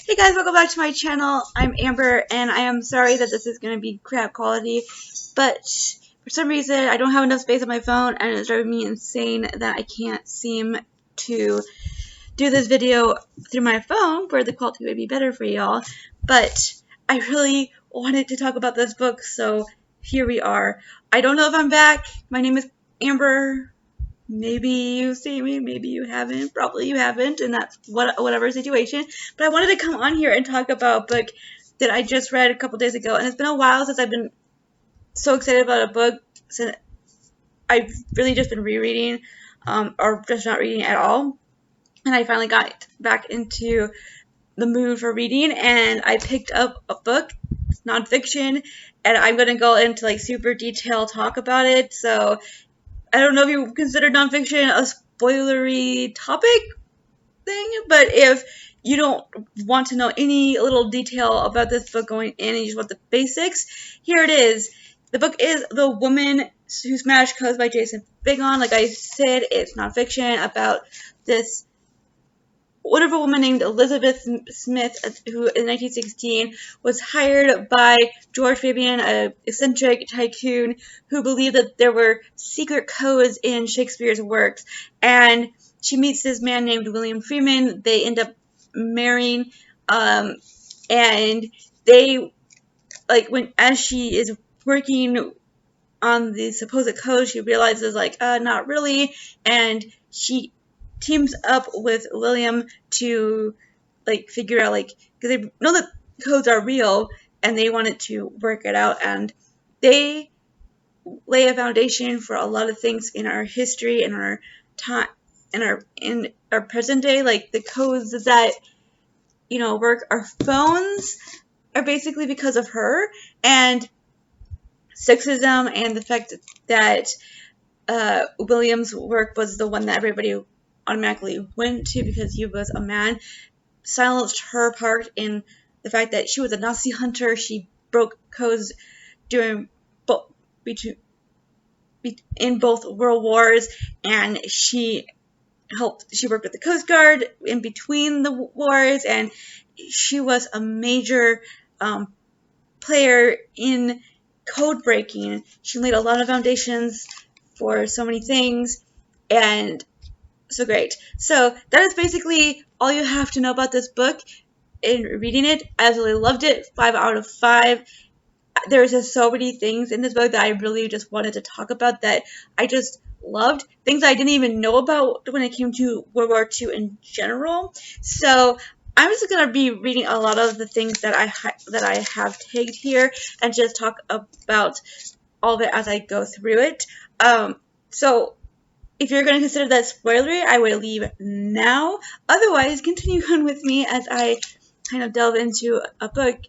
Hey guys, welcome back to my channel. I'm Amber, and I am sorry that this is going to be crap quality, but for some reason I don't have enough space on my phone, and it's driving me insane that I can't seem to do this video through my phone where the quality would be better for y'all. But I really wanted to talk about this book, so here we are. I don't know if I'm back. My name is Amber. Maybe you've seen me, maybe you haven't, probably you haven't, and that's whatever situation. But I wanted to come on here and talk about a book that I just read a couple days ago, and it's been a while since I've been so excited about a book, since I've really just been rereading, or just not reading at all. And I finally got back into the mood for reading, and I picked up a book, nonfiction, and I'm going to go into like super detailed talk about it. So I don't know if you consider nonfiction a spoilery topic thing, but if you don't want to know any little detail about this book going in and you just want the basics, here it is. The book is The Woman Who Smashed Codes by Jason Bighorn. Like I said, it's nonfiction about this wonderful woman named Elizabeth Smith, who in 1916 was hired by George Fabian, an eccentric tycoon who believed that there were secret codes in Shakespeare's works. And she meets this man named William Freeman. They end up marrying, and they, like, as she is working on the supposed code, she realizes, not really, and she teams up with William to figure out, because they know that codes are real and they wanted to work it out, and they lay a foundation for a lot of things in our history, in our time, in our present day. Like the codes that work our phones are basically because of her, and sexism, and the fact that William's work was the one that everybody automatically went to because he was a man, silenced her part in the fact that she was a Nazi hunter. She broke codes during in both world wars, and she worked with the Coast Guard in between the wars, and she was a major player in code breaking. She laid a lot of foundations for so many things, and so great. So that is basically all you have to know about this book. In reading it, I absolutely loved it. 5 out of 5. There's just so many things in this book that I really just wanted to talk about that I just loved. Things I didn't even know about when it came to World War II in general. So I'm just going to be reading a lot of the things that I have tagged here and just talk about all of it as I go through it. So if you're going to consider that spoilery, I would leave now. Otherwise, continue on with me as I kind of delve into a book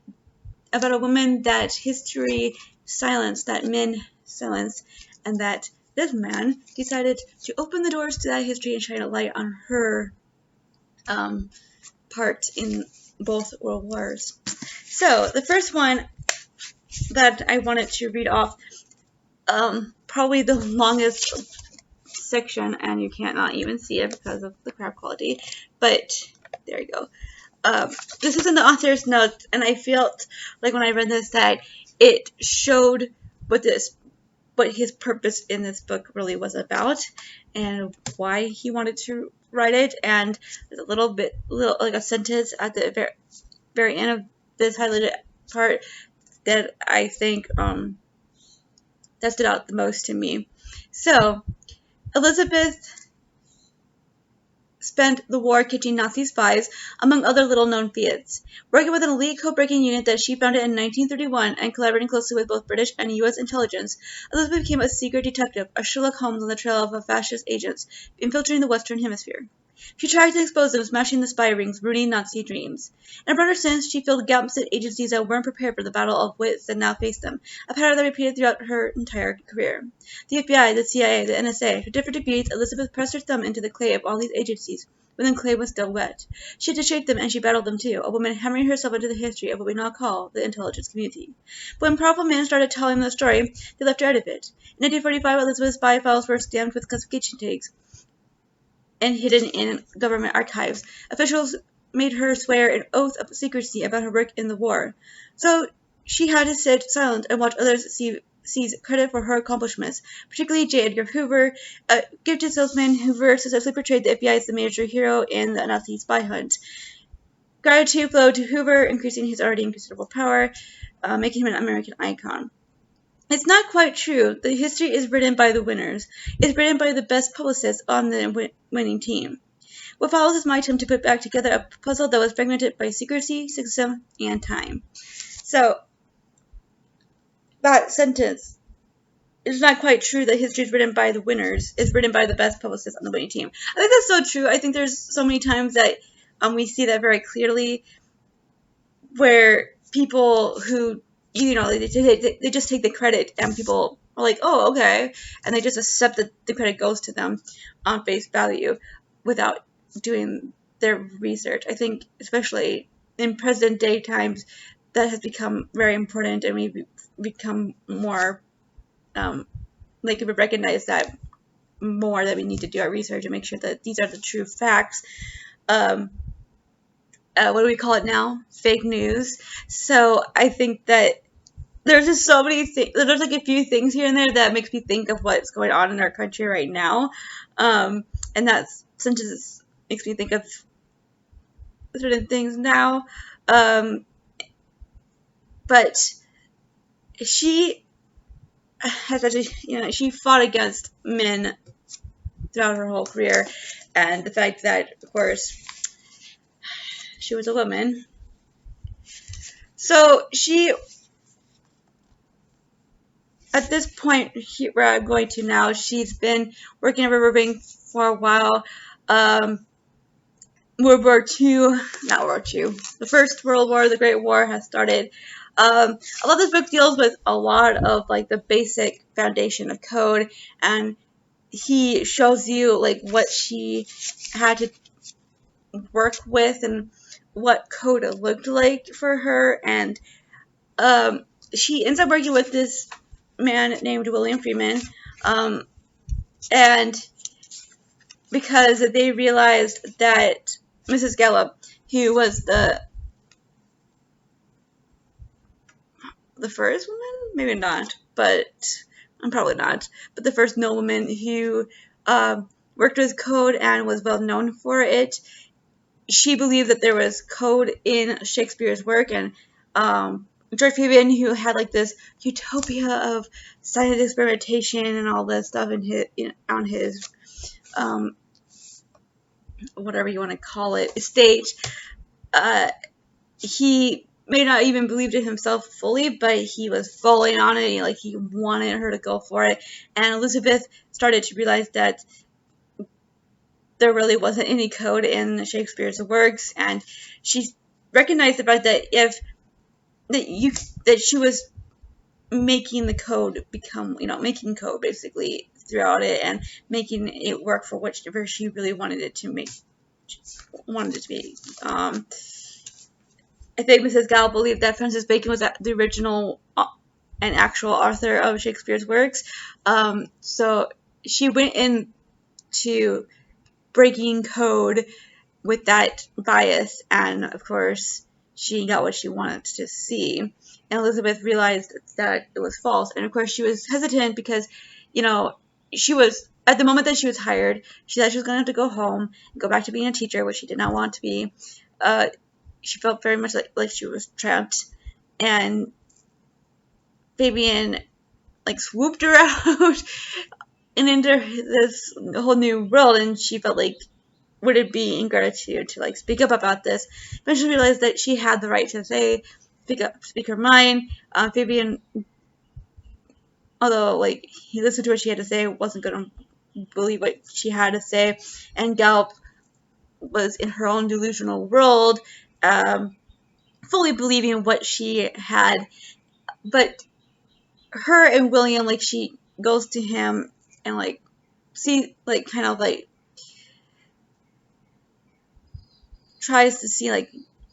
about a woman that history silenced, that men silenced, and that this man decided to open the doors to that history and shine a light on her part in both world wars. So the first one that I wanted to read off, probably the longest section, and you can't not even see it because of the crap quality, but there you go. This is in the author's notes, and I felt like when I read this that it showed what his purpose in this book really was about, and why he wanted to write it. And there's a little like a sentence at the very end of this highlighted part that I think that stood out the most to me. So Elizabeth spent the war catching Nazi spies, among other little-known feats. Working with an elite code-breaking unit that she founded in 1931 and collaborating closely with both British and U.S. intelligence, Elizabeth became a secret detective, a Sherlock Holmes on the trail of fascist agents infiltrating the Western Hemisphere. She tracked and exposed them, smashing the spy rings, ruining Nazi dreams. In a broader sense, she filled gaps in agencies that weren't prepared for the battle of wits that now faced them, a pattern that repeated throughout her entire career. The FBI, the CIA, the NSA, to different degrees, Elizabeth pressed her thumb into the clay of all these agencies, when the clay was still wet. She had to shape them, and she battled them too, a woman hammering herself into the history of what we now call the intelligence community. But when powerful men started telling the story, they left her out of it. In 1945, Elizabeth's spy files were stamped with classification tags. and hidden in government archives. Officials made her swear an oath of secrecy about her work in the war. So she had to sit silent and watch others seize credit for her accomplishments, particularly J. Edgar Hoover, a gifted salesman. Hoover successfully portrayed the FBI as the major hero in the Nazi spy hunt. Gratitude flowed to Hoover, increasing his already considerable power, making him an American icon. It's not quite true. The history is written by the winners. It's written by the best publicists on the winning team. What follows is my attempt to put back together a puzzle that was fragmented by secrecy, sexism, and time. So, that sentence, it's not quite true that history is written by the winners. It's written by the best publicists on the winning team. I think that's so true. I think there's so many times that we see that very clearly, where people who, they just take the credit, and people are like, oh, okay, and they just accept that the credit goes to them on face value without doing their research. I think especially in present day times, that has become very important, and we've become more we recognize that more, that we need to do our research and make sure that these are the true facts. What do we call it now? Fake news. So I think that there's just so many things. There's like a few things here and there that makes me think of what's going on in our country right now, and that sentence makes me think of certain things now. But she has actually, she fought against men throughout her whole career, and the fact that, of course, she was a woman. So she, at this point where I'm going to now, she's been working at River Bank for a while. World War II, not World War II, the First World War, the Great War has started. I love this book deals with a lot of like the basic foundation of code, and he shows you like what she had to work with and what code looked like for her. And she ends up working with this man named William Freeman, and because they realized that Mrs. Gallup, who was the first woman, maybe not, but I'm probably not, but the first nobleman who worked with code and was well known for it. She believed that there was code in Shakespeare's work, and George Fabian, who had like this utopia of scientific experimentation and all this stuff on his whatever you want to call it, estate, he may not even believed it himself fully, but he was falling on it. Like, he wanted her to go for it. And Elizabeth started to realize that there really wasn't any code in Shakespeare's works, and she recognized the fact that that she was making the code become, making code basically throughout it, and making it work for whatever she really wanted it to be. I think Mrs. Gallup believed that Francis Bacon was the original and actual author of Shakespeare's works. So she went into breaking code with that bias, and of course she got what she wanted to see. And Elizabeth realized that it was false, and of course she was hesitant because, she was, at the moment that she was hired, she thought she was going to have to go home and go back to being a teacher, which she did not want to be. She felt very much like she was trapped, and Fabian swooped her out and into this whole new world, and she felt like, would it be ingratitude to speak up about this? Eventually realized that she had the right to speak her mind. Fabian, although he listened to what she had to say, wasn't going to believe what she had to say, and Gallup was in her own delusional world, fully believing what she had. But her and William, she goes to him and tries to see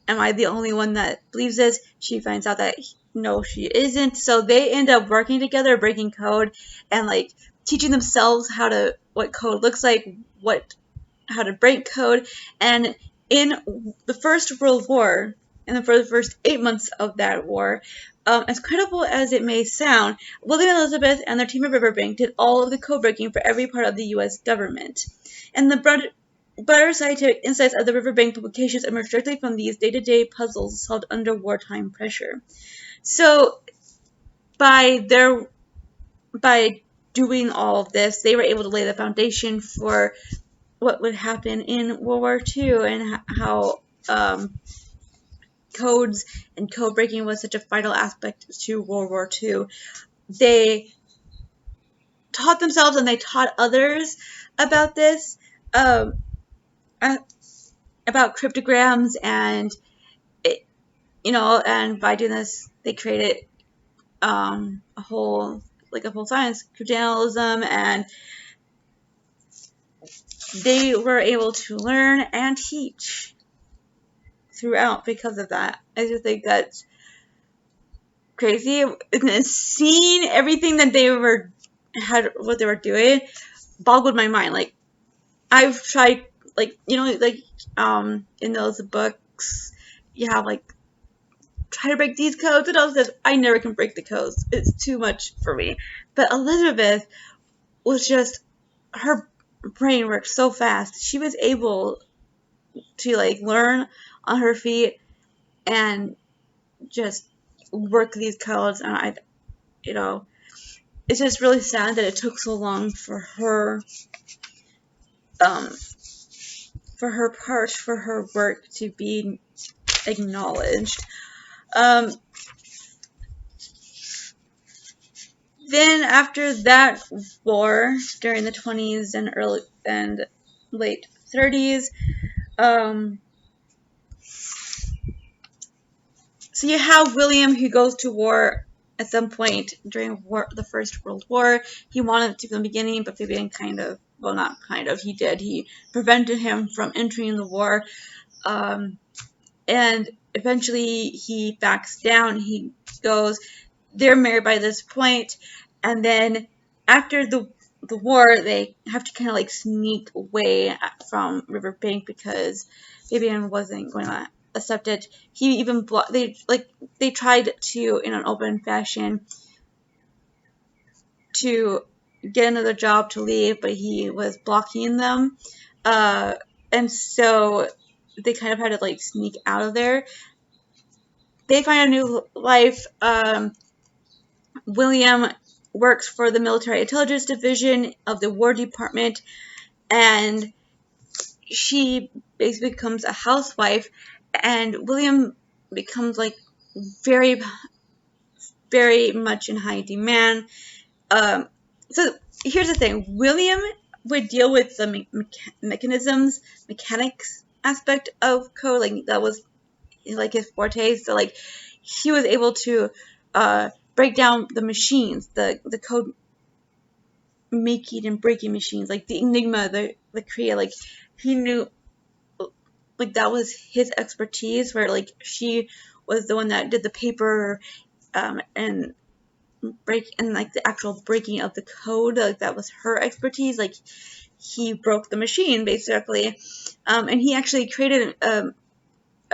am I the only one that believes this? She finds out that no, she isn't. So they end up working together, breaking code, and teaching themselves what code looks like, what how to break code. And in the First World War, and for the first 8 months of that war, as credible as it may sound, William and Elizabeth and their team at Riverbank did all of the code breaking for every part of the U.S. government. And the broader scientific insights of the Riverbank publications emerged directly from these day-to-day puzzles solved under wartime pressure. So, by doing all of this, they were able to lay the foundation for what would happen in World War II, and how codes and code breaking was such a vital aspect to World War II. They taught themselves and they taught others about this, about cryptograms, and and by doing this, they created a whole science, cryptanalysis, and they were able to learn and teach throughout because of that. I just think that's crazy. And seeing everything that what they were doing boggled my mind. Like, I've tried, in those books, you have try to break these codes, and I never can break the codes. It's too much for me. But Elizabeth was just, her brain worked so fast. She was able to learn on her feet and just work these codes, and it's just really sad that it took so long for her work to be acknowledged. Then after that war, during the 20s and early and late 30s, so you have William, who goes to war at some point during the First World War. He wanted to from the beginning, but Fabian he did. He prevented him from entering the war. And eventually he backs down. He goes. They're married by this point, and then after the war, they have to kind of sneak away from Riverbank because Fabian wasn't going to accept it. He even they tried to, in an open fashion, to get another job to leave, but he was blocking them, and so they kind of had to sneak out of there. They find a new life. William works for the Military Intelligence Division of the War Department, and she basically becomes a housewife, and William becomes very, very much in high demand. So here's the thing: William would deal with the mechanics aspect of code, that was his forte. So he was able to break down the machines, the code making and breaking machines, the Enigma, the Kria. He knew, that was his expertise, where she was the one that did the paper and the actual breaking of the code. That was her expertise. He broke the machine basically, and he actually created a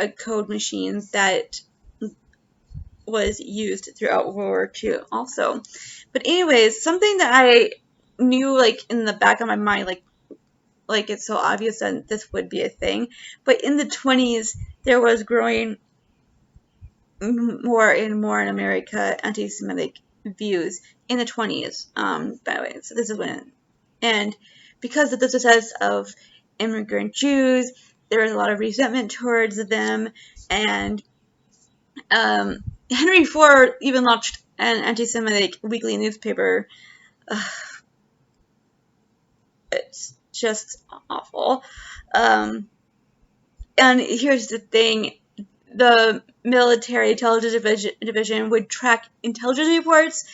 code machine that was used throughout World War II also. But anyways, something that I knew in the back of my mind, it's so obvious that this would be a thing, but in the 20s there was growing more and more in America anti-Semitic views in the 20s, by the way. So this is when, and because of the success of immigrant Jews, there was a lot of resentment towards them, and Henry Ford even launched an anti-Semitic weekly newspaper. It's just awful. And here's the thing: the Military Intelligence Division would track intelligence reports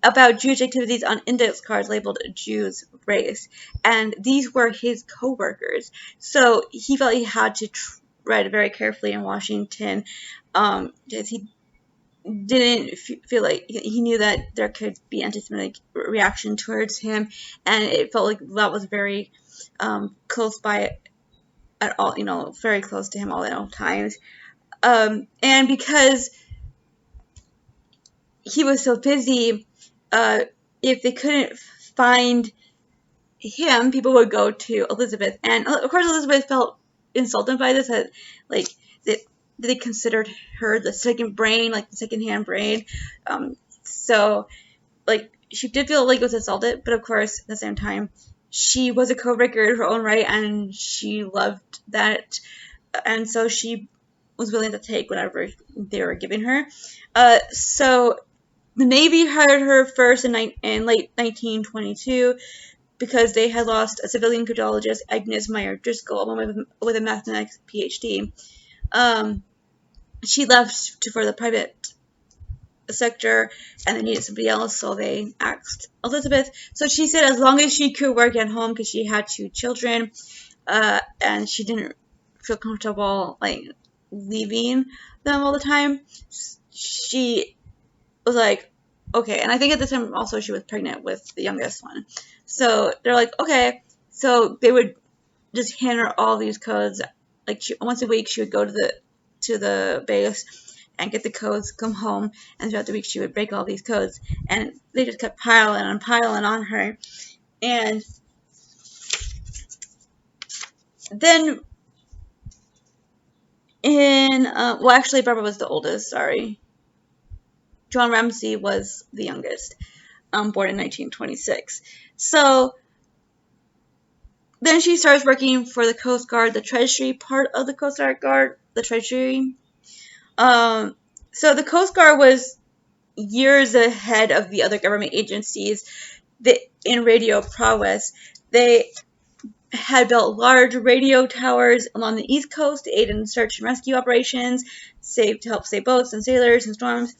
about Jewish activities on index cards labeled Jews race, and these were his co-workers. So he felt he had to tread very carefully in Washington, because he didn't feel he knew that there could be anti-Semitic reaction towards him, and it felt that was very close by at all, very close to him all at all times. And because he was so busy, if they couldn't find him, people would go to Elizabeth. And of course, Elizabeth felt insulted by this, that like they considered her the second brain, like the second-hand brain. So like she did feel like it was assaulted, but of course at the same time she was a codebreaker in her own right, and she loved that, and so she was willing to take whatever they were giving her. So the Navy hired her first in late 1922 because they had lost a civilian codologist, Agnes Meyer Driscoll, a woman with a mathematics PhD. She left for the private sector, and they needed somebody else, so they asked Elizabeth. So she said as long as she could work at home, because she had 2 children, and she didn't feel comfortable like leaving them all the time, she was like, okay. And I think at the time also she was pregnant with the youngest one, so they're like, okay. So they would just hand her all these codes. Like once a week she would go to the base and get the codes, come home, and throughout the week she would break all these codes, and they just kept piling on her. And then actually Barbara was the oldest, sorry. John Ramsey was the youngest, born in 1926. So then she starts working for the Coast Guard, the Treasury part of the Coast Guard, the Treasury. So the Coast Guard was years ahead of the other government agencies in radio prowess. They had built large radio towers along the East Coast to aid in search and rescue operations, to help save boats and sailors in storms.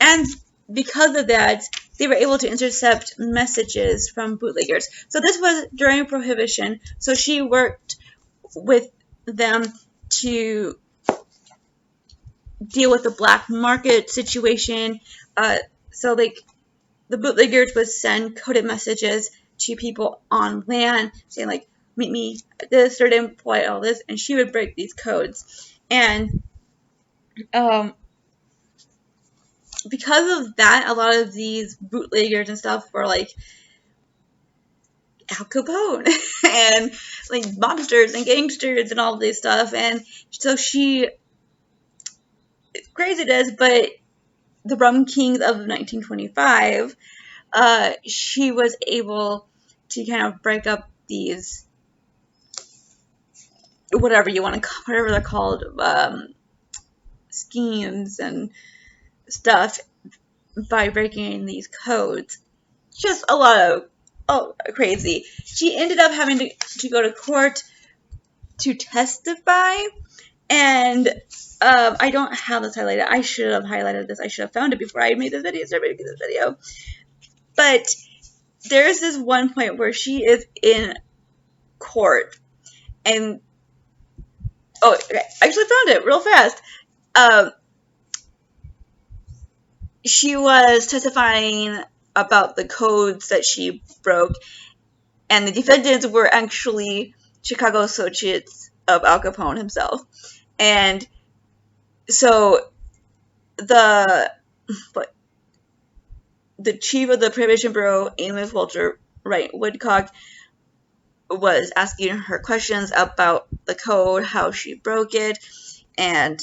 And because of that, they were able to intercept messages from bootleggers. So this was during Prohibition. So she worked with them to deal with the black market situation. So like the bootleggers would send coded messages to people on land saying like, meet me at this certain point, all this, and she would break these codes. And because of that, a lot of these bootleggers and stuff were like Al Capone and like mobsters and gangsters and all this stuff. And so it's crazy this, but the Rum Kings of 1925, she was able to kind of break up these, whatever they're called, schemes and stuff by breaking these codes. Just a lot of crazy. She ended up having to go to court to testify, and I don't have this highlighted. I should have highlighted this. I should have found it before I made this video. But there's this one point where she is in court, and I actually found it real fast. She was testifying about the codes that she broke, and the defendants were actually Chicago associates of Al Capone himself. And so the chief of the Prohibition Bureau, Amos Walter Wright Woodcock, was asking her questions about the code, how she broke it, and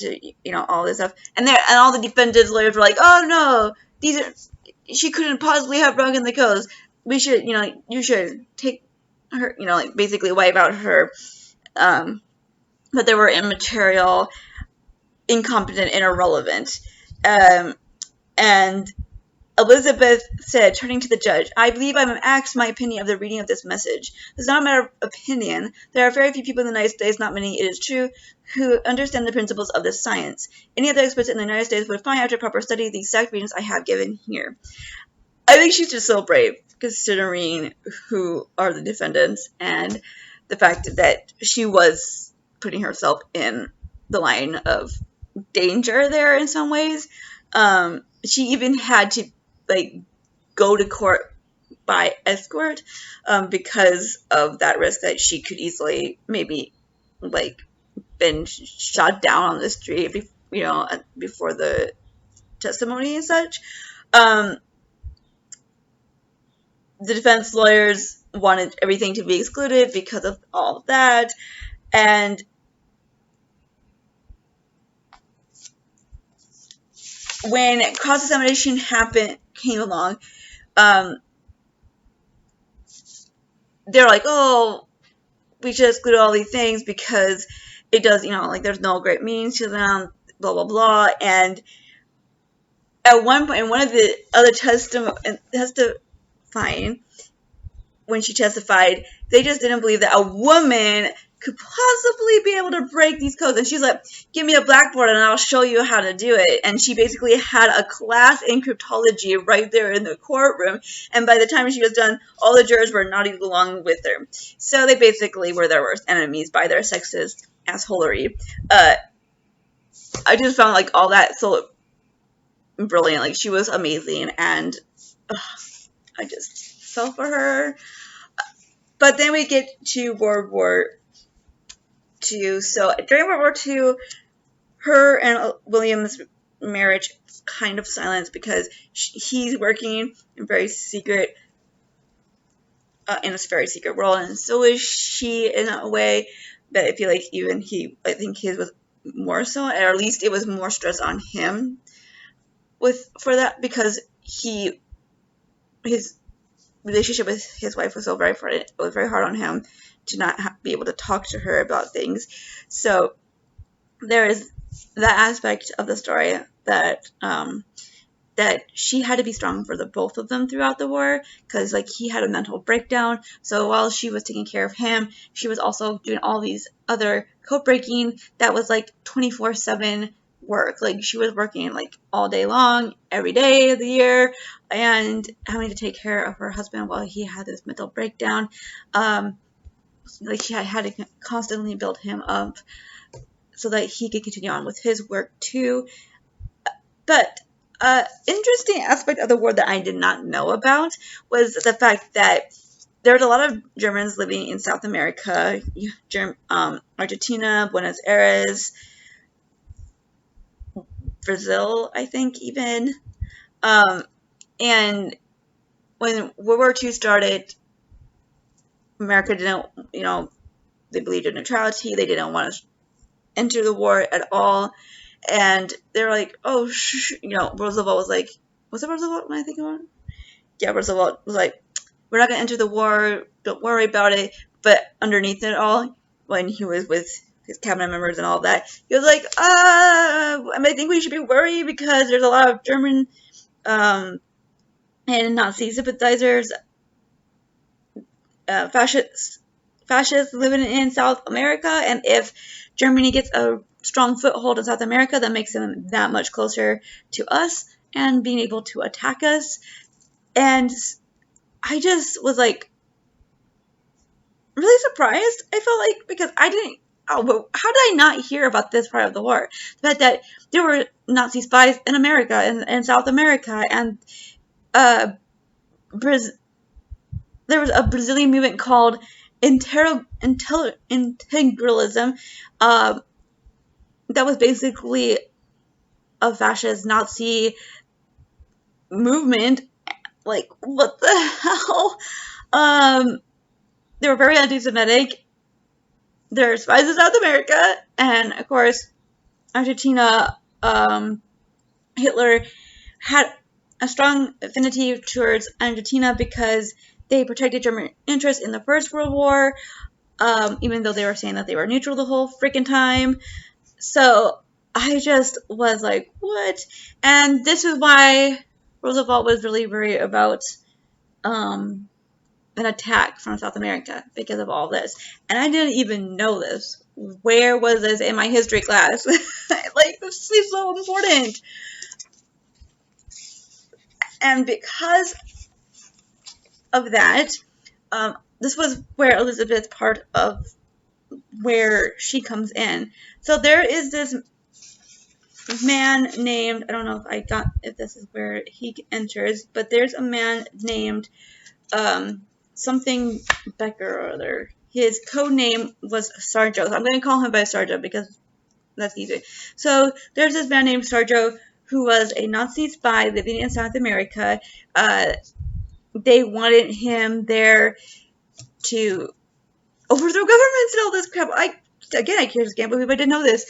all this stuff. And all the defendants' lawyers were like, "Oh no, she couldn't possibly have broken the codes. We should, you should take her, basically wipe out her." But they were immaterial, incompetent, and irrelevant. And Elizabeth said, turning to the judge, "I believe I am asked my opinion of the reading of this message. This is not a matter of opinion. There are very few people in the United States, not many, it is true, who understand the principles of this science. Any other experts in the United States would find after proper study the exact readings I have given here." I think she's just so brave, considering who are the defendants and the fact that she was putting herself in the line of danger there in some ways. She even had to go to court by escort, because of that risk that she could easily maybe like been shot down on the street, before the testimony and such. The defense lawyers wanted everything to be excluded because of all of that, and when cross-examination came along, they're like, oh, we should exclude all these things because it does, there's no great meaning to them, blah, blah, blah. And at one point, in one of the other testifying, when she testified, they just didn't believe that a woman could possibly be able to break these codes. And she's like, give me a blackboard and I'll show you how to do it. And she basically had a class in cryptology right there in the courtroom. And by the time she was done, all the jurors were nodding along with her. So they basically were their worst enemies by their sexist assholery. I just found like all that so brilliant. Like, she was amazing, and I just fell for her. But then we get to World War II. So during World War II, her and William's marriage kind of silenced because he's working in a very secret world, and so is she in a way. But I feel like I think his was more so, or at least it was more stress on him for that, because his relationship with his wife was very hard on him to not be able to talk to her about things. So there is that aspect of the story that she had to be strong for the both of them throughout the war, because like he had a mental breakdown. So while she was taking care of him, she was also doing all these other code breaking that was like 24/7 work. Like, she was working like all day long, every day of the year, and having to take care of her husband while he had this mental breakdown. Like, she had to constantly build him up so that he could continue on with his work too. But interesting aspect of the war that I did not know about was the fact that there was a lot of Germans living in South America, Argentina, Buenos Aires, Brazil, I think, even. And when World War II started, America didn't, they believed in neutrality. They didn't want to enter the war at all. And they're like, oh, Roosevelt was like, was it Roosevelt when I think about it? Yeah, Roosevelt was like, we're not going to enter the war. Don't worry about it. But underneath it all, when he was with his cabinet members and all that, he was like, I think we should be worried because there's a lot of German and Nazi sympathizers, fascists living in South America, and if Germany gets a strong foothold in South America, that makes them that much closer to us and being able to attack us. And I just was like really surprised, I felt like, because how did I not hear about this part of the war? The fact that there were Nazi spies in America and South America, and there was a Brazilian movement called integralism, that was basically a fascist Nazi movement. Like, what the hell? They were very anti-Semitic. There are spies in South America, and of course, Argentina. Hitler had a strong affinity towards Argentina because they protected German interests in the First World War, even though they were saying that they were neutral the whole freaking time. So I just was like, what? And this is why Roosevelt was really worried about an attack from South America, because of all this. And I didn't even know this. Where was this in my history class? Like, this is so important. And because of that, this was where Elizabeth, part of where she comes in. So there is this man named, I don't know if this is where he enters, but there's a man named something Becker or other. His code name was Sarjo. So I'm going to call him by Sarjo because that's easy. So there's this man named Sarjo who was a Nazi spy living in South America. They wanted him there to overthrow governments and all this crap. I can't believe I didn't know this,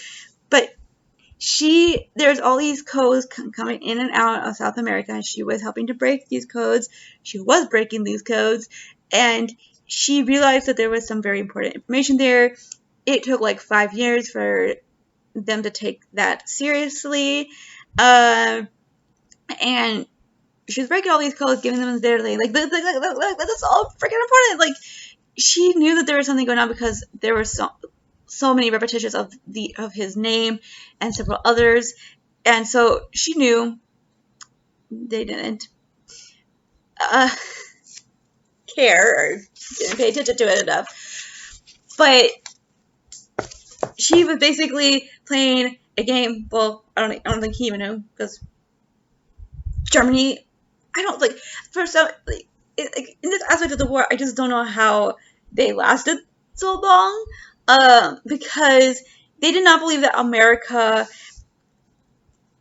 but there's all these codes coming in and out of South America, and she was helping to break these codes. She was breaking these codes, and she realized that there was some very important information there. It took like 5 years for them to take that seriously, and she was breaking all these codes, giving them their like that's all freaking important. Like, she knew that there was something going on because there were so many repetitions of his name and several others, and so she knew they didn't care or didn't pay attention to it enough. But she was basically playing a game. Well, I don't think he even knew, because Germany, I don't like, for some, like, in this aspect of the war, I just don't know how they lasted so long, because they did not believe that America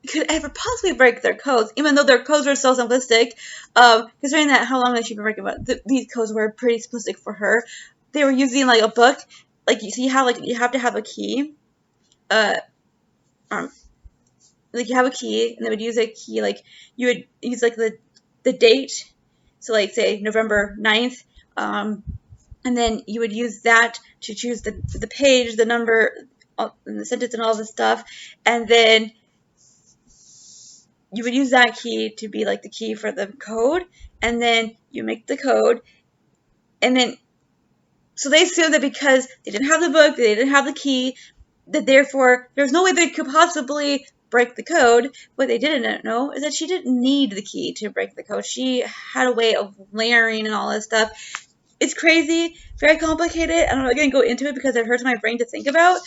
could ever possibly break their codes, even though their codes were so simplistic. Considering that how long that she'd been breaking, but these codes were pretty simplistic for her. They were using like a book, like you see how like you have to have a key, like you have a key, and they would use a key, like you would use like the date, so like say November 9th, and then you would use that to choose the page, the number, and the sentence and all this stuff, and then you would use that key to be like the key for the code, and then you make the code, and then so they assumed that because they didn't have the book, they didn't have the key, that therefore there's no way they could possibly break the code. What they didn't know is that she didn't need the key to break the code. She had a way of layering and all this stuff. It's crazy, very complicated. I'm not going to go into it because it hurts my brain to think about.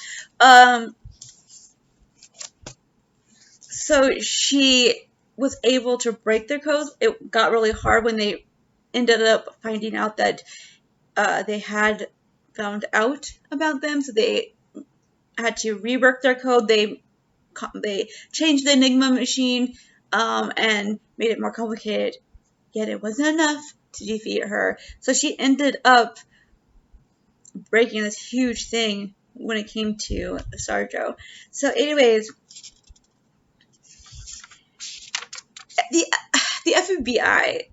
So she was able to break their codes. It got really hard when they ended up finding out that they had found out about them, so they had to rework their code. They changed the Enigma machine and made it more complicated, yet it wasn't enough to defeat her. So she ended up breaking this huge thing when it came to Sarjo. So anyways, the FBI,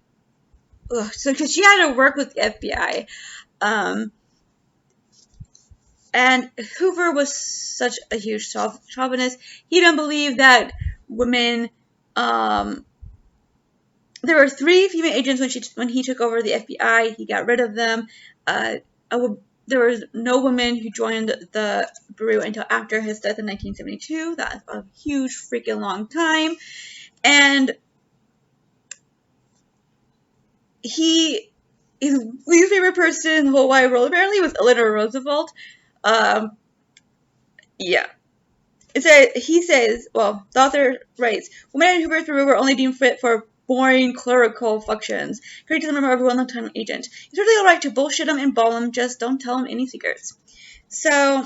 so because she had to work with the FBI, and Hoover was such a huge chauvinist. He didn't believe that women. There were 3 female agents when he took over the FBI. He got rid of them. There was no women who joined the Bureau until after his death in 1972. That's a huge freaking long time. And his least favorite person in the whole wide world apparently was Eleanor Roosevelt. Yeah. He says, well, the author writes, women in Hoover's Bureau were only deemed fit for boring clerical functions, according to the member of a well-known agent. It's really alright to bullshit them and ball them, just don't tell them any secrets. So,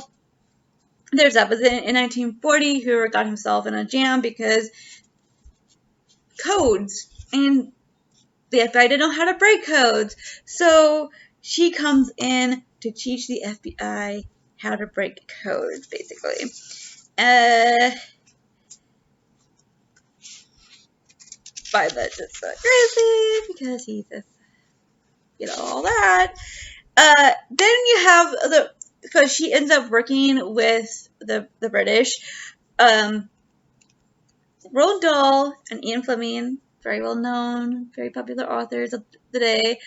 there's that. But then in 1940, Hoover got himself in a jam because codes, and the FBI didn't know how to break codes. So, she comes in to teach the FBI how to break codes, basically. But that's just so crazy because he's just, all that. Then you have because she ends up working with the British. Roald Dahl and Ian Fleming, very well known, very popular authors of today.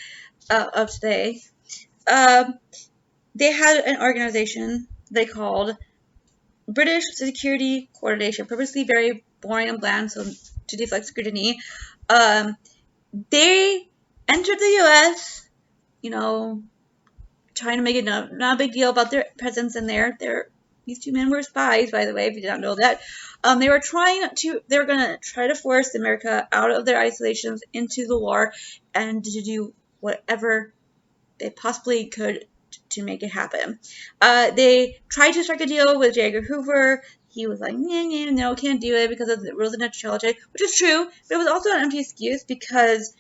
They had an organization they called British Security Coordination, purposely very boring and bland, so to deflect scrutiny. They entered the U.S., trying to make it not a big deal about their presence in there. These 2 men were spies, by the way, if you didn't know that. They were going to try to force America out of their isolations into the war and to do whatever they possibly could to make it happen. They tried to strike a deal with J. Edgar Hoover. He was like, no, can't do it because of the rules of neutrality, which is true, but it was also an empty excuse because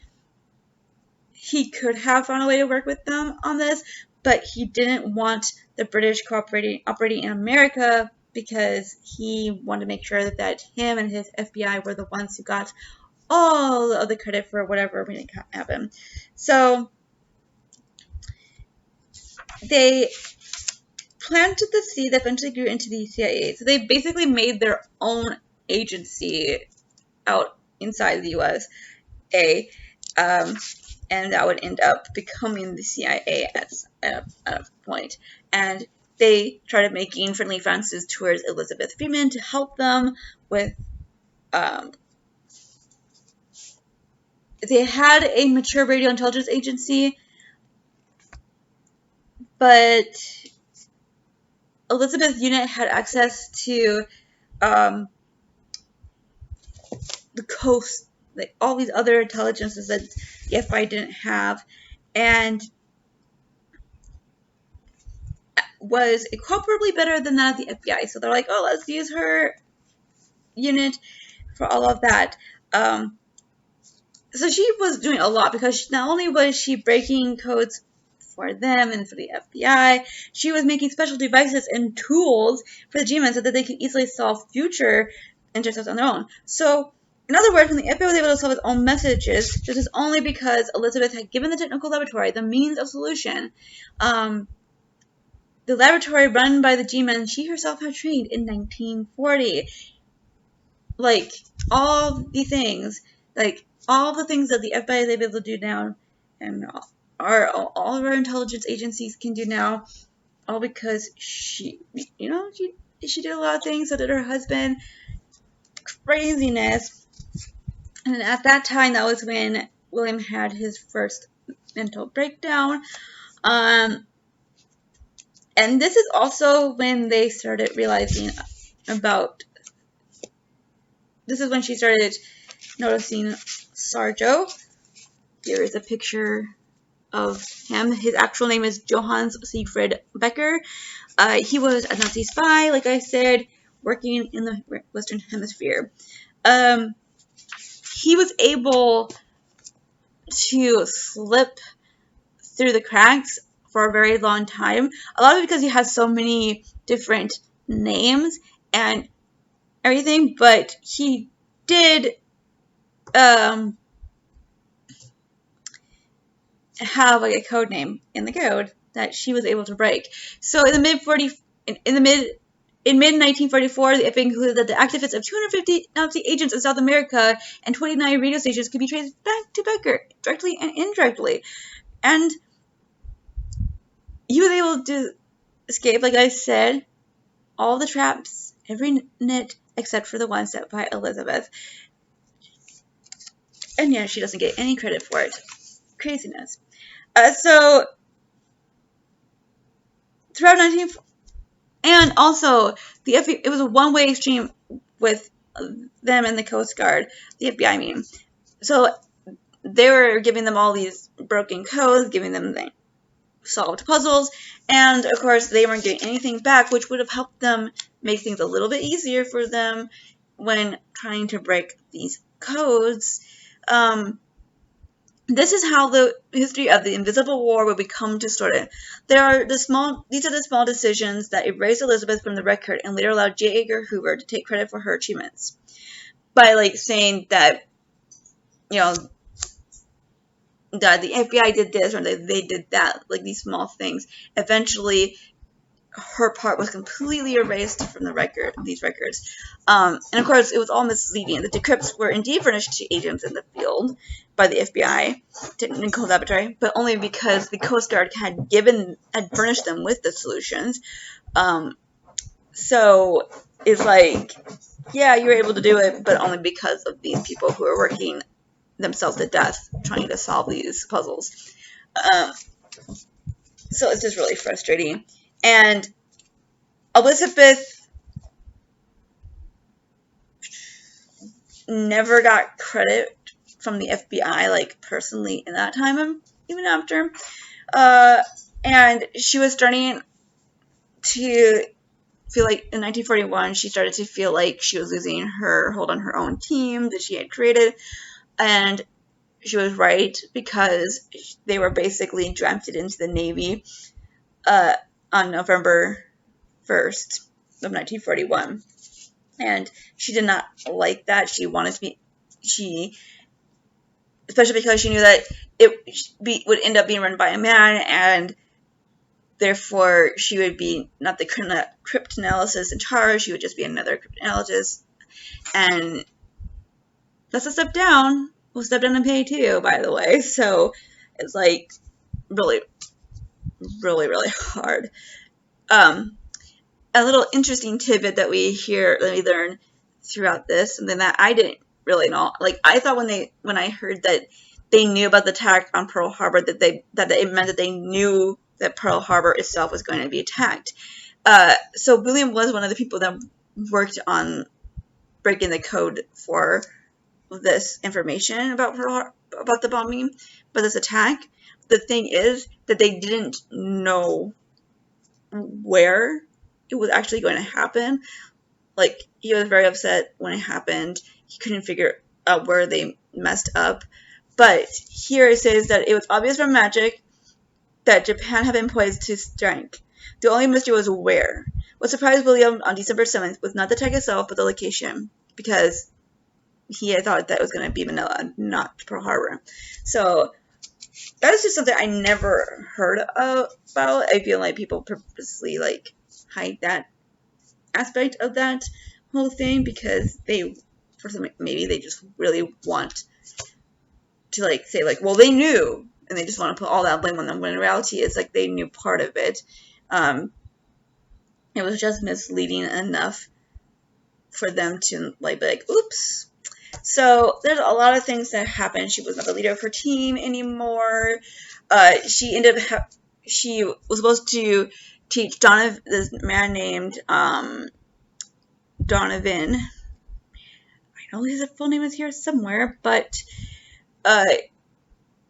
he could have found a way to work with them on this, but he didn't want the British operating in America because he wanted to make sure that him and his FBI were the ones who got all of the credit for whatever made it happen. So they planted the seed that eventually grew into the CIA. So they basically made their own agency out inside the USA, and that would end up becoming the CIA at a point. And they started making friendly advances towards Elizabeth Freeman to help them with. They had a mature radio intelligence agency, but Elizabeth's unit had access to the coast, like all these other intelligences that the FBI didn't have, and was incomparably better than that of the FBI. So they're like, oh, let's use her unit for all of that. So she was doing a lot because not only was she breaking codes for them and for the FBI, she was making special devices and tools for the G-Men so that they could easily solve future intercepts on their own. So, in other words, when the FBI was able to solve its own messages, this is only because Elizabeth had given the technical laboratory the means of solution. The laboratory run by the G-Men she herself had trained in 1940. Like, all the things that the FBI is able to do now, and all of our intelligence agencies can do now, all because she did a lot of things, so did her husband. Craziness. And at that time, that was when William had his first mental breakdown. And this is also when they started realizing about. This is when she started noticing Sarjo. Here is a picture of him. His actual name is Johannes Siegfried Becker. He was a Nazi spy, like I said, working in the Western Hemisphere. He was able to slip through the cracks for a very long time. A lot of it because he has so many different names and everything, but he did have like a code name in the code that she was able to break. So in mid 1944, the FBI concluded that the activities of 250 Nazi agents in South America and 29 radio stations could be traced back to Becker, directly and indirectly. And he was able to escape, like I said, all the traps, every net, except for the one set by Elizabeth. And yeah, she doesn't get any credit for it. Craziness. So, throughout and also, the FBI, it was a one-way exchange with them and the Coast Guard, the FBI, I mean. So, they were giving them all these broken codes, giving them the solved puzzles, and of course, they weren't getting anything back, which would have helped them make things a little bit easier for them when trying to break these codes. This is how the history of the Invisible War will become distorted. These are the small decisions that erased Elizabeth from the record and later allowed J. Edgar Hoover to take credit for her achievements. By saying that, that the FBI did this or they did that, these small things. Eventually, her part was completely erased from these records. And of course, it was all misleading. The decrypts were indeed furnished to agents in the field by the FBI, technical laboratory, but only because the Coast Guard had furnished them with the solutions. So it's yeah, you were able to do it, but only because of these people who are working themselves to death trying to solve these puzzles. So it's just really frustrating. And Elizabeth never got credit from the FBI, personally in that time. even after. And she was starting to feel like in 1941 she started to feel like she was losing her hold on her own team that she had created, and she was right, because they were basically drafted into the Navy on November 1st of 1941, and she did not like that. She wanted to be, especially because she knew that it would end up being run by a man, and therefore she would be not the cryptanalysis in charge, she would just be another cryptanalyst, and that's a step down. We'll step down in pay too, by the way, so it's like really, really, really hard. A little interesting tidbit that we learn throughout this, something that I didn't really know. Like, I thought when I heard that they knew about the attack on Pearl Harbor, that it meant that they knew that Pearl Harbor itself was going to be attacked. So William was one of the people that worked on breaking the code for this information about the bombing, about this attack. The thing is that they didn't know where it was actually going to happen. Like, he was very upset when it happened. He couldn't figure out where they messed up. But here it says that it was obvious from magic that Japan had been poised to strike. The only mystery was where. What surprised William on December 7th was not the attack itself, but the location, because he had thought that it was going to be Manila, not Pearl Harbor. So that is just something I never heard about. I feel like people purposely hide that aspect of that whole thing, because maybe they just really want to say well, they knew, and they just want to put all that blame on them, when in reality it's like they knew part of it. It was just misleading enough for them to be like, oops. So there's a lot of things that happened. She was not the leader of her team anymore. She was supposed to teach this man named Donovan. I know his full name is here somewhere, but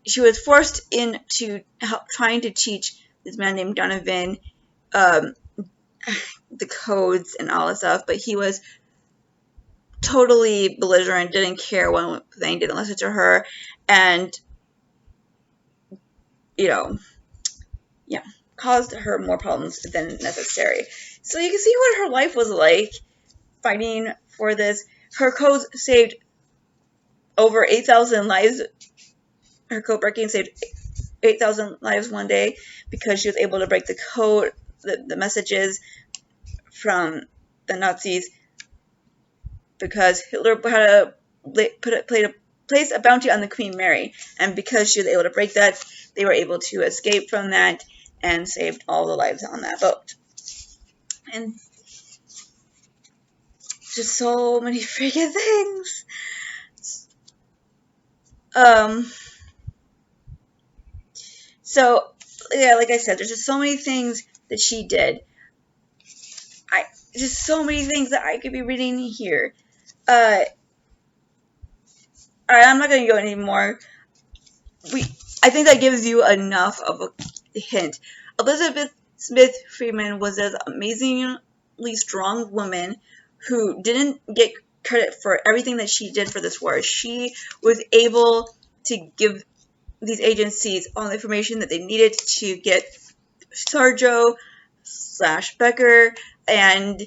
she was forced into trying to teach this man named Donovan the codes and all this stuff, but he was totally belligerent, didn't care one thing, didn't listen to her, and caused her more problems than necessary. So you can see what her life was like fighting for this. Her codes saved over 8,000 lives. Her code breaking saved 8,000 lives one day, because she was able to break the code, the messages from the Nazis, because Hitler had place a bounty on the Queen Mary, and because she was able to break that, they were able to escape from that and saved all the lives on that boat. And just so many freaking things. So yeah, like I said, there's just so many things that she did. Just so many things that I could be reading here. Alright, I'm not going to go anymore. I think that gives you enough of a hint. Elizabeth Smith Freeman was an amazingly strong woman who didn't get credit for everything that she did for this war. She was able to give these agencies all the information that they needed to get Sarjo / Becker, and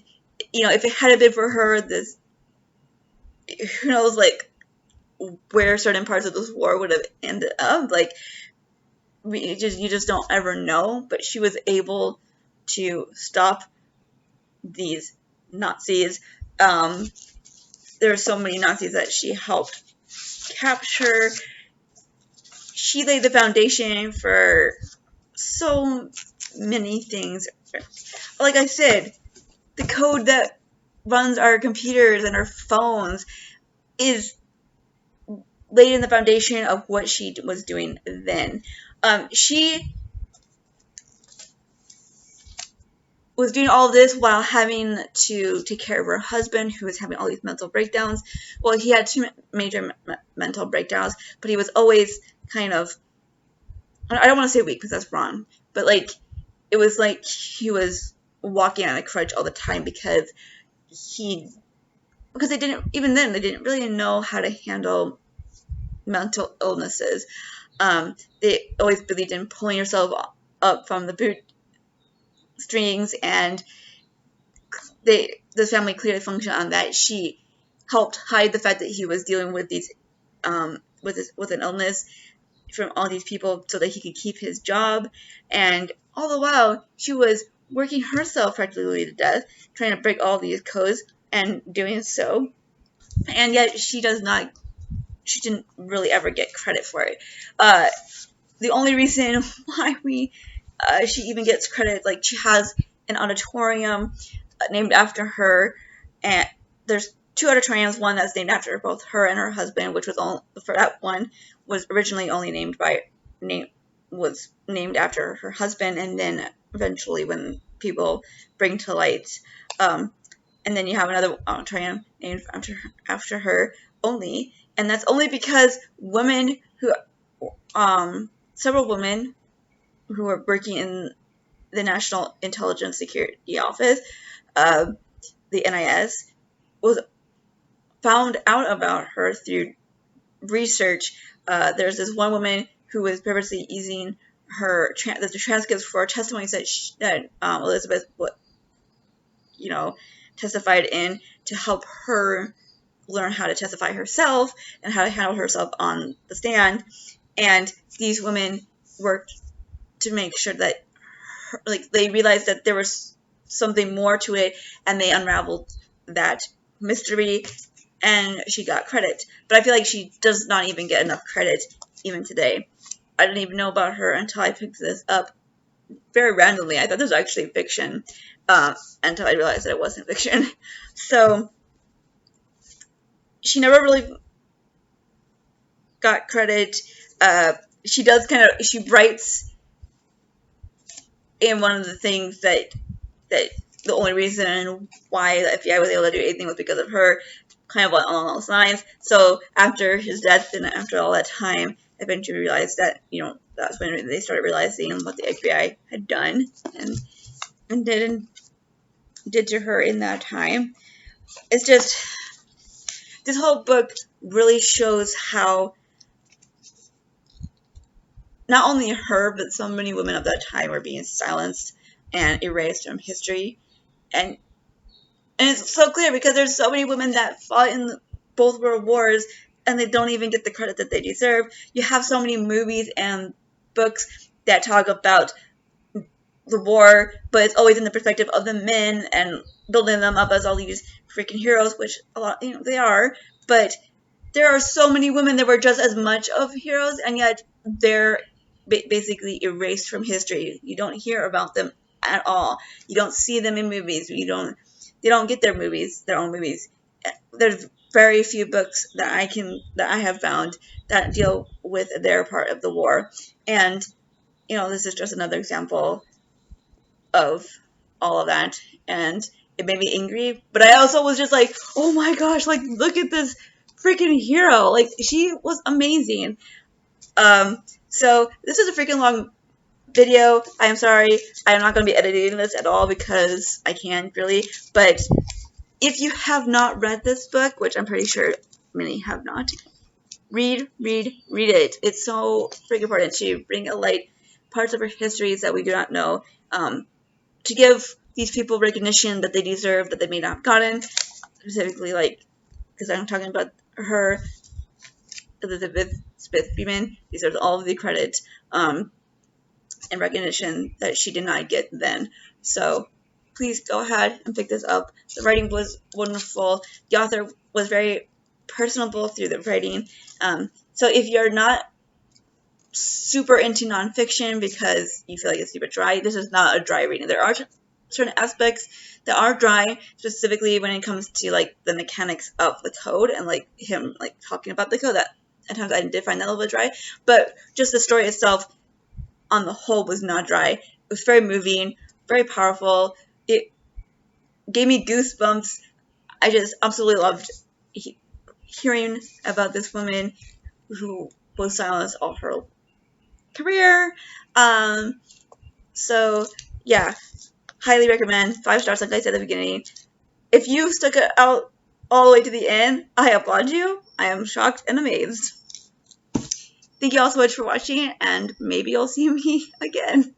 if it hadn't been for her, who knows where certain parts of this war would have ended up. You just don't ever know. But she was able to stop these Nazis. There are so many Nazis that she helped capture. She laid the foundation for so many things. Like I said, the code that runs our computers and our phones is laid in the foundation of what she was doing then. She was doing all this while having to take care of her husband, who was having all these mental breakdowns. Well, he had 2 major mental breakdowns, but he was always kind of I don't want to say weak because that's wrong, but like it was like he was walking on a crutch all the time because they didn't, even then they didn't really know how to handle mental illnesses. They always believed in pulling yourself up from the boot strings, and the family clearly functioned on that. She helped hide the fact that he was dealing with these with an illness from all these people so that he could keep his job, and all the while she was working herself practically to death, trying to break all these codes and doing so, and yet she didn't really ever get credit for it. The only reason why she even gets credit, like she has an auditorium named after her, and there's two auditoriums, one that's named after both her and her husband, which was for that one was originally only named after her husband, and then eventually when people bring to light, and then you have another auditorium named after her only, and that's only because several women who were working in the National Intelligence Security Office, the NIS, was found out about her through research. There's this one woman who was purposely using the transcripts for testimonies that Elizabeth testified in to help her learn how to testify herself and how to handle herself on the stand. And these women worked to make sure that they realized that there was something more to it, and they unraveled that mystery, and she got credit. But I feel like she does not even get enough credit even today. I didn't even know about her until I picked this up very randomly. I thought this was actually fiction, until I realized that it wasn't fiction. So she never really got credit. She writes in one of the things that the only reason why the FBI was able to do anything was because of her, kind of along those lines. So after his death and after all that time, eventually realized that, that's when they started realizing what the FBI had done and did to her in that time. It's just, this whole book really shows how not only her, but so many women of that time were being silenced and erased from history. And it's so clear because there's so many women that fought in both world wars and they don't even get the credit that they deserve. You have so many movies and books that talk about the war, but it's always in the perspective of the men and building them up as all these freaking heroes, which a lot, they are. But there are so many women that were just as much of heroes, and yet they're basically erased from history. You don't hear about them at all. You don't see them in movies. They don't get their own movies. There's very few books that I have found that deal with their part of the war. And this is just another example of all of that, and it made me angry, but I also was just like, oh my gosh, like, look at this freaking hero, like, she was amazing. So this is a freaking long video. I'm sorry, I'm not going to be editing this at all because I can't really, but if you have not read this book, which I'm pretty sure many have not, read it. It's so freaking important to bring a light parts of our histories that we do not know, to give these people recognition that they deserve, that they may not have gotten, specifically, because I'm talking about her, Elizabeth Smith Beeman, deserves all of the credit and recognition that she did not get then. So please go ahead and pick this up. The writing was wonderful. The author was very personable through the writing. So if you're not super into nonfiction because you feel like it's super dry, this is not a dry reading. There are certain aspects that are dry, specifically when it comes to the mechanics of the code and him talking about the code. That at times I did find that a little bit dry, but just the story itself on the whole was not dry. It was very moving, very powerful. It gave me goosebumps. I just absolutely loved hearing about this woman who was silenced all her career. So yeah, highly recommend. 5 stars, like I said at the beginning. If you stuck it out all the way to the end, I applaud you. I am shocked and amazed. Thank you all so much for watching, and maybe you'll see me again.